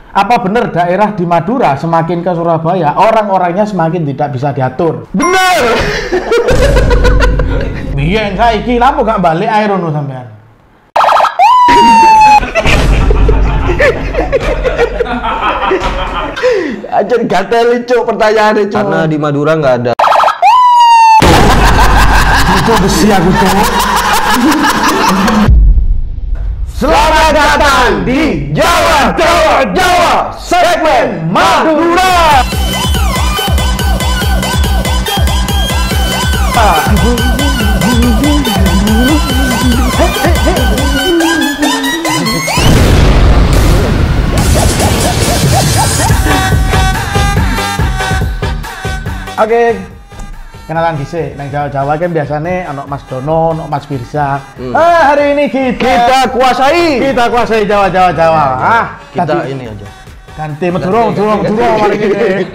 Apa benar daerah di Madura semakin ke Surabaya, orang-orangnya semakin tidak bisa diatur? Bener. Biyen saiki lapo gak balik air ngono sampean? Ajar gatel cuk pertanyaannya cuk. Karena di Madura nggak ada. Itu besi aku cuk. Selamat datang di Jawa segmen Madura. Oke, kenalan dhisik. Nang Jawa-Jawa kan biasanya ono Mas Dono, ono Mas Firza. Hari ini kita kuasai Jawa. Kita ini aja. Ganti Madura mari ini.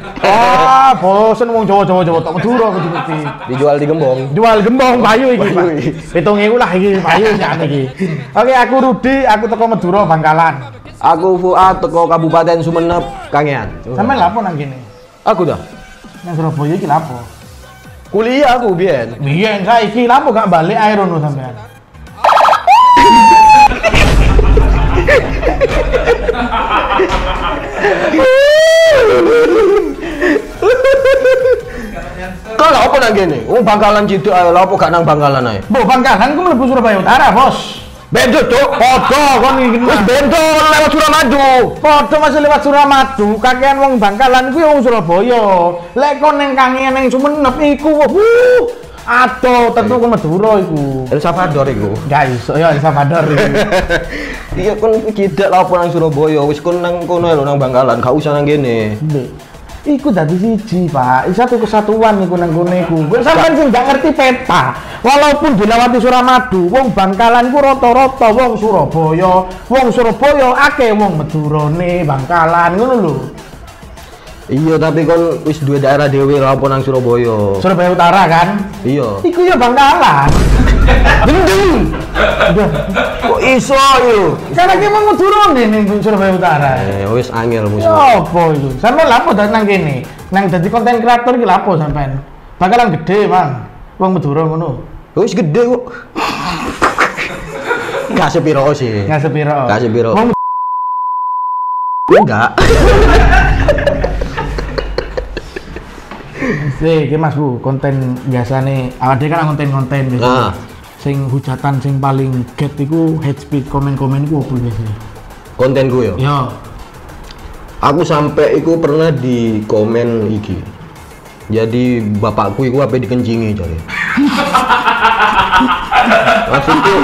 Bosen wong Jawa tok Madura kudu ngerti. Dijual di Gembong. Jual gembong payu iki, Pak. 7.000 lah iki payu sak iki. Oke, aku Rudi, aku teko Madura Bangkalan. Aku Fuad teko Kabupaten Sumenep, Kangean. Sampeyan lapo nang kene? Aku dah. Nang Surabaya iki lapo? Kuliah aku biyen. Biyen saiki lapo gak balik air ngono sampean? Kalau apa nang kene? Wong Bangkalan ciduk ae, lha apa gak nang Bangkalan ae? Mbok Bangkalan ku mlebu Surabaya Utara, Bos. Bendo cuk. Padha kon iki. Wis bendo lewat Suramadu. Padha masih lewat Suramadu, kakean wong Bangkalan kuwi wong Surabaya. Lek kon ning Kangean ning Sumenep iku adoh tentu kon Madura iku. El Salvador iku. Gak iso ya El Salvador iku. Iya kon kidak lha apa nang Surabaya, wis kon nang kono lho nang Bangkalan, gak usah nang kene. Iku dadi siji, Pak. Satu kesatuan iku nang kene iku. Sampeyan sing gak ngerti peta. Walaupun dilewati Suramadu, wong Bangkalan ku rata-rata wong Surabaya. Wong Surabaya akeh wong Madurane Bangkalan ngono lho. Iya, tapi kon wis duwe daerah dhewe lha apa nang Surabaya. Surabaya Utara kan? Iya. Iku ya Bangkalan. Gendeng. Kok iso yo? Karena ki wong Madurane ning Surabaya Utara. Wis angel musuh. Ya apa iku? Sampeyan lapo nang kene? Nang dadi konten kreator iki lapo sampeyan? Bakalan gede, Bang. Wong Madura ngono. Wis gede kok. Gak sepiro sih. Gak sepiro. Gak sepiro. Wong enggak. Iki Mas Bu, konten biasane awake kan konten-konten gitu. Sing hujatan sing paling get iku hate speech komen-komen iku opo biasane? Kontenku ya. Ya. Aku sampai iku pernah di komen iki. Jadi bapakku iku ape dikencingi jare. Maksudku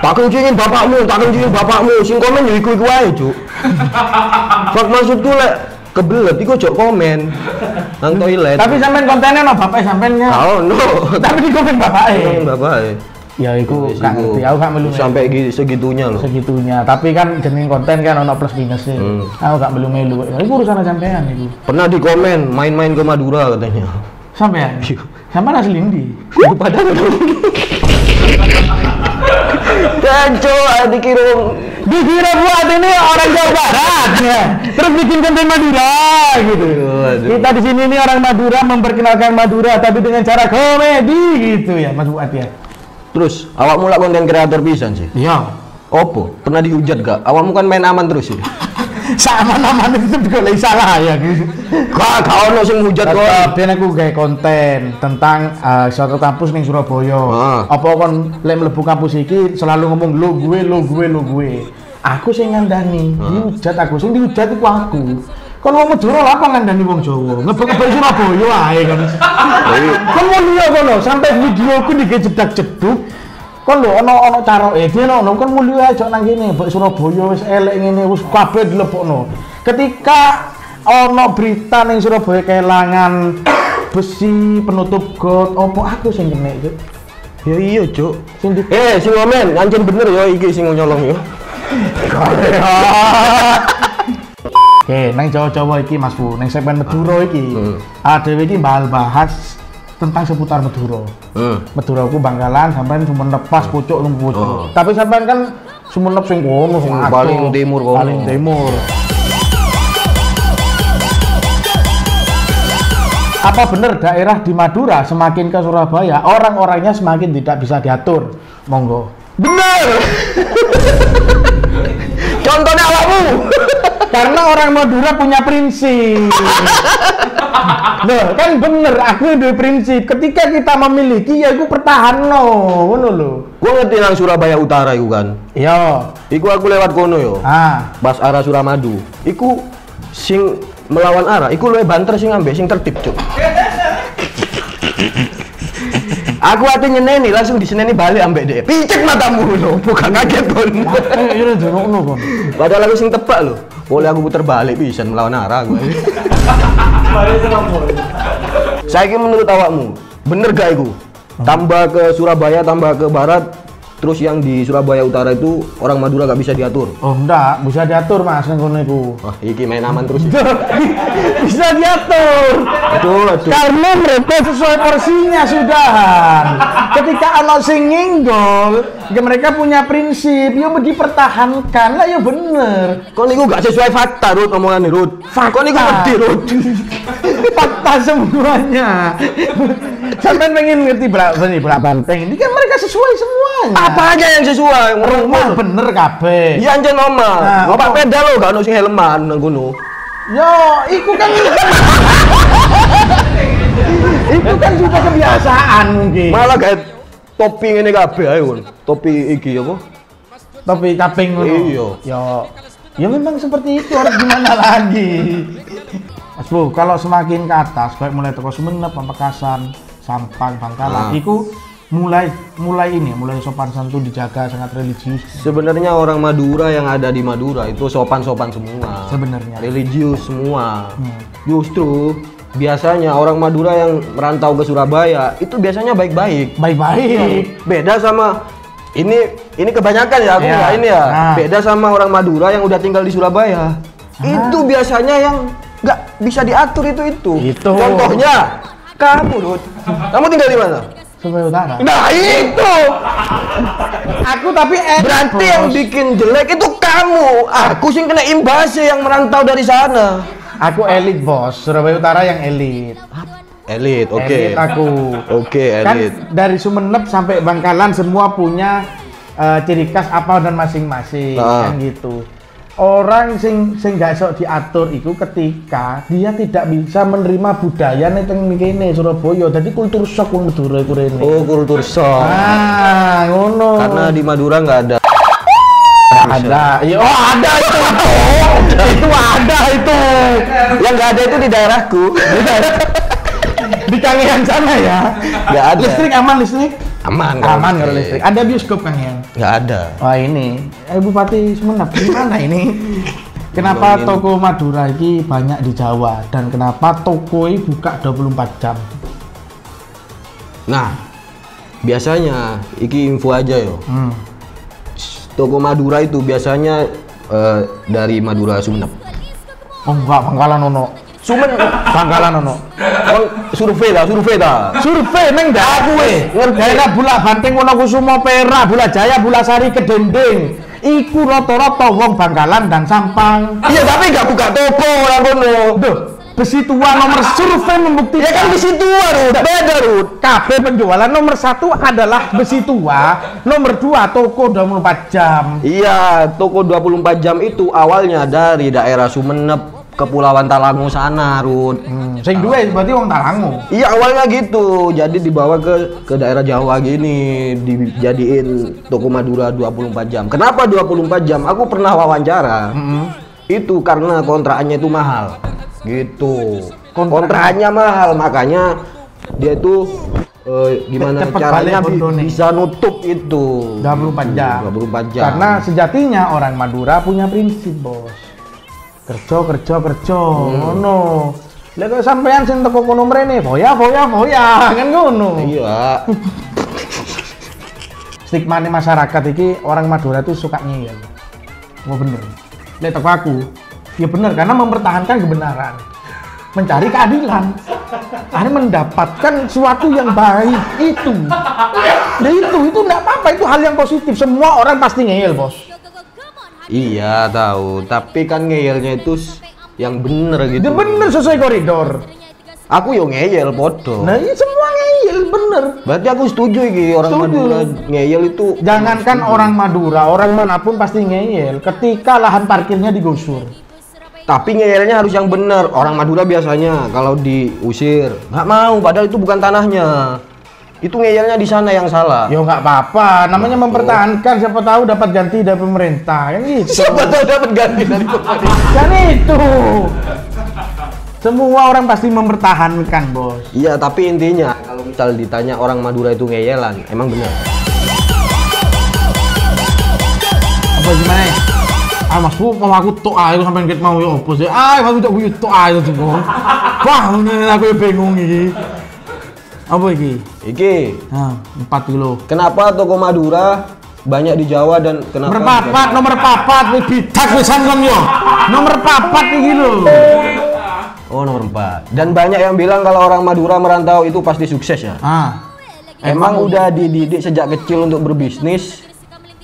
tak kencingin bapakmu, sing komen ya iku ae, Cuk. Maksudku lek kebelet iku ojo komen nang toilet. Tapi sampean kontennya no bapak sampeannya. Oh no. Tapi di komen bapake. Bapake. Ya iku gak ngerti, aku gak melu sampai segitunya loh. Segitunya. Tapi kan jeneng konten kan ono plus minusnya. Aku gak melu. Iku urusan sampean iku. Pernah di komen main-main ke Madura katanya. Sampean? Sampean asli ndi? Iku padahal. Danco dikira buat ini orang Jawa Barat ya. Terus bikin konten Madura gitu. Kita di sini nih orang Madura memperkenalkan Madura tapi dengan cara komedi gitu ya Mas Fuad ya. Terus awakmu lah konten kreator pisan sih. Iya. Opo? Pernah dihujat gak? Awakmu kan main aman terus sih. Sama-sama itu juga salah ya gitu. Gak ono sing hujat kok. Ben aku gawe konten tentang suatu kampus ning Surabaya. Apa kon lek mlebu kampus iki selalu ngomong lo gue. Aku sing ngandani, dihujat aku sing dihujat iku aku. Kon wong Madura lah apa ngandani wong Jawa. Ngebek-ngebek Surabaya ae kan. Kon mau liya kono sampai videoku dijedak-jeduk. Kon lho ono cara dia ono kon mulya aja nang kene mbok Surabaya wis elek ngene wis kabeh dilebokno. Ketika ono berita ning Surabaya kelangan besi penutup got opo aku sing kena itu. Ya iya, Cuk. Sing komen anjen bener ya iki sing nyolong ya. Oke, nang Jawa-Jawa iki Mas Bu, nang segmen Madura iki. Dhewe iki bahas tentang seputar Madura. Madura ku Bangkalan sampean Sumenep pas pucuk nang pucuk. Tapi sampean kan Sumenep sing kono sing paling timur kono. Paling timur. Apa benar daerah di Madura semakin ke Surabaya, orang-orangnya semakin tidak bisa diatur? Monggo. Bener. Contohnya awakmu. Karena orang Madura punya prinsip. Loh, kan bener, aku ada prinsip. Ketika kita memiliki, ya aku pertahanno, ngono lho. Gua ngerti nang Surabaya Utara iku kan. Iya. Iku aku lewat kono yo. Pas arah Suramadu. Iku sing melawan arah, iku luwih banter sing ambek sing tertib, Cuk. Aku ate nyeneni langsung diseneni balik ambek dhek. Picek matamu lho, bukan kaget kon. Iya ngono kon. Padahal aku sing tebak lho. Boleh aku puter balik pisan melawan arah gue. Saiki menurut awakmu, bener gak iku? Tambah ke Surabaya, tambah ke barat, terus yang di Surabaya Utara itu orang Madura gak bisa diatur? Oh enggak, bisa diatur Mas nang kono iku. Wah, iki main aman terus. Bisa diatur. Betul. Karena mereka sesuai porsinya sudahan. Ketika ana sing nyenggol, ya mereka punya prinsip, yo dipertahankan lah ya bener. Kok niku gak sesuai fakta, Rut, omongan Rut. Kok niku wedi, Rut. Fakta semuanya. Sampai pengen ngerti berapa banteng ini kan mereka sesuai semuanya. Apa aja yang sesuai? Rumah bener kabeh. Iya anjen normal. Ngopak pedal lo gak ono sing helman nang kono. Yo, iku kan itu kan juga kebiasaan mungkin. Malah kayak topi ngene kabeh ae kon. Topi iki apa? Topi kaping ngono. Iya. Ya memang seperti itu, harus gimana lagi. Mas Bu, kalau semakin ke atas, baik mulai toko Sumenep, Pamekasan, Sampang, Bangkalan, itu mulai sopan santun dijaga, sangat religius. Sebenarnya orang Madura yang ada di Madura itu sopan-sopan semua. Sebenarnya religius semua. Justru biasanya orang Madura yang merantau ke Surabaya itu biasanya baik-baik. Baik-baik. Beda sama ini kebanyakan ya aku nggak ini ya. Beda sama orang Madura yang udah tinggal di Surabaya. Itu biasanya yang nggak bisa diatur itu. Contohnya kamu, Rut. Kamu tinggal di mana? Surabaya Utara. Nah itu. Aku tapi berarti yang bikin jelek itu kamu. Aku sih kena imbasnya yang merantau dari sana. Aku elit bos, Surabaya Utara yang elit. Elit, oke. Elit aku. Oke, elit. Kan dari Sumenep sampai Bangkalan semua punya ciri khas apa dan masing-masing kan gitu. Orang sing gak sok diatur itu ketika dia tidak bisa menerima budaya nih teng kene Surabaya. Jadi kultur shock wong Madura iku rene. Oh, kultur shock. Ngono. Karena di Madura nggak ada. Ada. Ada itu. Itu ada itu. Yang nggak ada itu di daerahku. Di Kangean sana ya. Nggak ada. Listrik aman listrik? Aman kalau listrik. Ada bioskop Kangean? Nggak ada. Wah ini, Bupati Sumenep gimana ini? Kenapa toko Madura ini banyak di Jawa dan kenapa toko ini buka 24 jam? Nah, biasanya iki info aja yo. Toko Madura itu biasanya dari Madura Sumenep. Oh enggak, Bangkalan ono. Bangkalan ono. Survei dah. Survei neng dah aku daerah Bulak Banteng Wonokusumo Perak, Bulak Jaya, Bulak Sari, Kedending. Iku rata-rata wong Bangkalan dan Sampang. Iya, tapi nggak buka toko orang kono. Duh, besi tua nomor survei membuktikan. Ya kan besi tua, Rut. Beda, Rut. Kabeh penjualan nomor 1 adalah besi tua, nomor 2 toko 24 jam. Iya, toko 24 jam itu awalnya dari daerah Sumenep, Kepulauan Talango sana, Rut. Sing duwe berarti wong Talango. Iya, awalnya gitu. Jadi dibawa ke daerah Jawa gini, dijadiin toko Madura 24 jam. Kenapa 24 jam? Aku pernah wawancara. Itu karena kontrakannya itu mahal. Gitu. Kontrakannya mahal, makanya dia itu gimana caranya bisa nutup itu 24 jam. 24 jam. Karena sejatinya orang Madura punya prinsip, Bos. Kerja. Ngono. Lek kok sampean sing teko kono mrene, foya kan ngono. Iya. Stigma masyarakat iki orang Madura itu suka ngeyel. Oh bener. Lek teko aku, ya bener karena mempertahankan kebenaran. Mencari keadilan. Karena mendapatkan sesuatu yang baik itu. Nah itu enggak apa-apa, itu hal yang positif. Semua orang pasti ngeyel, Bos. Iya tahu, tapi kan ngeyelnya itu yang bener gitu. Dia bener sesuai koridor. Aku yo ngeyel podo. Nah, ini semua ngeyel bener. Berarti aku setuju iki orang Setuju. Madura ngeyel itu. Jangankan orang Madura, orang manapun pasti ngeyel ketika lahan parkirnya digusur. Tapi ngeyelnya harus yang benar. Orang Madura biasanya kalau diusir nggak mau, padahal itu bukan tanahnya. Itu ngeyelnya di sana yang salah. Ya nggak apa-apa, namanya mempertahankan, siapa tahu dapat ganti dari pemerintah, kan gitu. Siapa tahu dapat ganti dari pemerintah. Kan itu. Semua orang pasti mempertahankan, Bos. Iya, tapi intinya kalau misal ditanya orang Madura itu ngeyelan, emang benar. Apa gimana ya? Ah, Mas Bu, mau aku tok ae sampean ket mau ya opo sih? Ah, aku tak buyut tok ae tuh, Bos. Wah, ini aku bingung iki. Apa iki? Iki, Nah, 4 kilo. kenapa toko Madura banyak di Jawa dan kenapa? Nomor papat, wis bidak wisan kon yo. Nomor papat iki lho. Oh, nomor 4. Dan banyak yang bilang kalau orang Madura merantau itu pasti sukses ya. Ah, Emang udah dididik sejak kecil untuk berbisnis?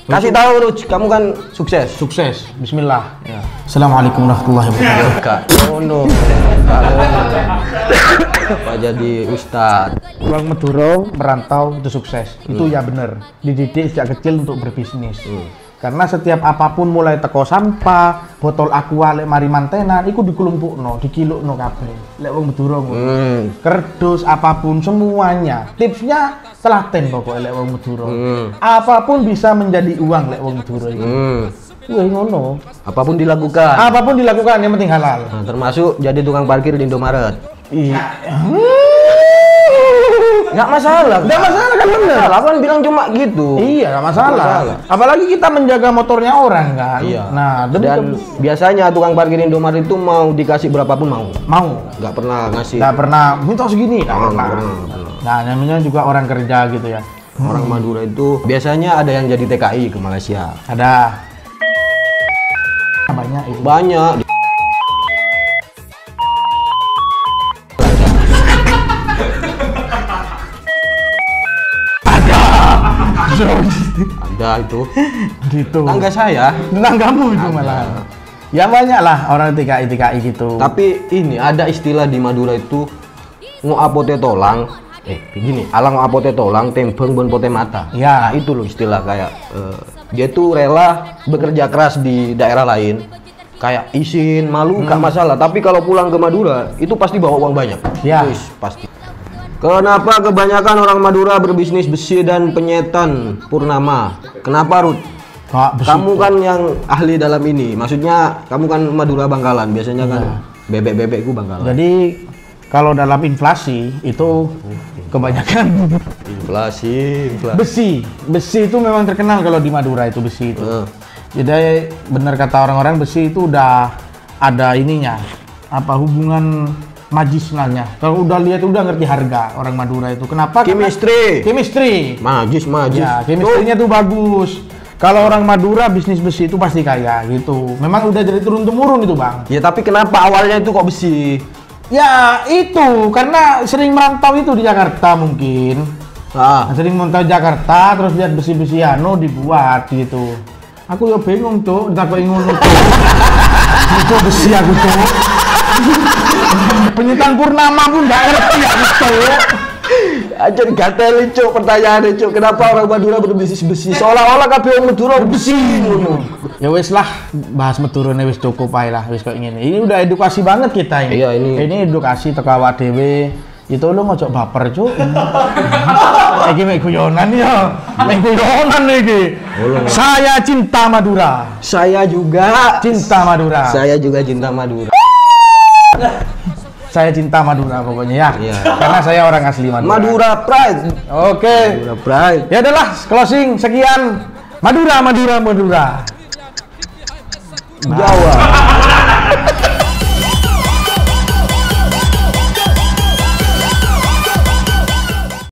Kasih tahu Ruj, kamu kan sukses. sukses. Bismillah. Ya. Assalamualaikum warahmatullahi wabarakatuh. Kak, no. Apa jadi ustad? Orang Madura merantau itu sukses. Itu ya bener. Dididik sejak kecil untuk berbisnis. Karena setiap apapun mulai teko sampah, botol aqua lek mari mantenan iku dikelumpukno, dikilukno kabeh. Lek wong Madura ngono. Kerdus apapun semuanya. Tipsnya telaten pokoknya lek wong Madura. Apapun bisa menjadi uang lek wong Madura iki. Wah, ngono. Apapun dilakukan. Apapun dilakukan yang penting halal. Nah, termasuk jadi tukang parkir di Indomaret. Iya. Nggak masalah. Nggak masalah kan bener. Aku kan bilang cuma gitu. Iya, nggak masalah. Nggak masalah. Apalagi kita menjaga motornya orang kan. Iya. Nah, Dan biasanya tukang parkir Indomaret itu mau dikasih berapapun mau. nggak Nggak pernah ngasih. pernah minta segini, nggak Nggak pernah. pernah. Nah, namanya juga orang kerja gitu ya. Orang Madura itu biasanya ada yang jadi TKI ke Malaysia. Ada banyak itu. Banyak. Ada itu. Gitu. Tangga saya. Tanggamu itu malah. Ya banyak lah orang TKI gitu. Tapi ini ada istilah di Madura itu ngoapote tolang. Begini, alang ngoapote tolang, tembeng bon pote mata. Ya. Nah, itu loh istilah kayak dia tuh rela bekerja keras di daerah lain. Kayak isin, malu, gak masalah. Tapi kalau pulang ke Madura, itu pasti bawa uang banyak. Ya. Wis, pasti. Kenapa kebanyakan orang Madura berbisnis besi dan penyetan purnama? Kenapa, Ruth? Kamu kan yang ahli dalam ini. Maksudnya, kamu kan Madura Bangkalan. Biasanya kan bebek-bebekku Bangkalan. Jadi kalau dalam inflasi itu kebanyakan Inflasi. besi itu memang terkenal kalau di Madura itu besi itu. Jadi benar kata orang-orang besi itu udah ada ininya, apa hubungan majisnalnya. Kalau udah lihat udah ngerti harga orang Madura itu. Kenapa? Chemistry. Magis. Ya, chemistry-nya tuh bagus. Kalau orang Madura bisnis besi itu pasti kaya gitu. Memang udah jadi turun temurun itu, Bang. Ya, tapi kenapa awalnya itu kok besi? Ya itu karena sering merantau itu di Jakarta mungkin. Sering merantau Jakarta terus lihat besi-besi anu dibuat gitu. Aku ya bingung tuh, entah kok ngono tuh. Itu besi aku tuh. Penyetan purnama pun nggak ngerti aku tuh. Aja gatel cuk pertanyaannya cuk, kenapa orang Madura berbisnis besi? Seolah-olah kabeh orang Madura besi ngono. Ya wis lah, bahas Madurane wis cukup ae lah, wis kayak ngene. Ini udah edukasi banget kita ini. Iya, ini. Ini edukasi teko awak dhewe. Itu lu ngojok baper cuk. Iki mek guyonan ya. Mek guyonan iki. Saya cinta Madura. Saya juga Cinta Madura. Saya juga cinta Madura. Saya cinta Madura pokoknya ya. Iya. Karena saya orang asli Madura. Madura Pride. Oke. Madura Pride. Ya udahlah, closing sekian. Madura. Jawa.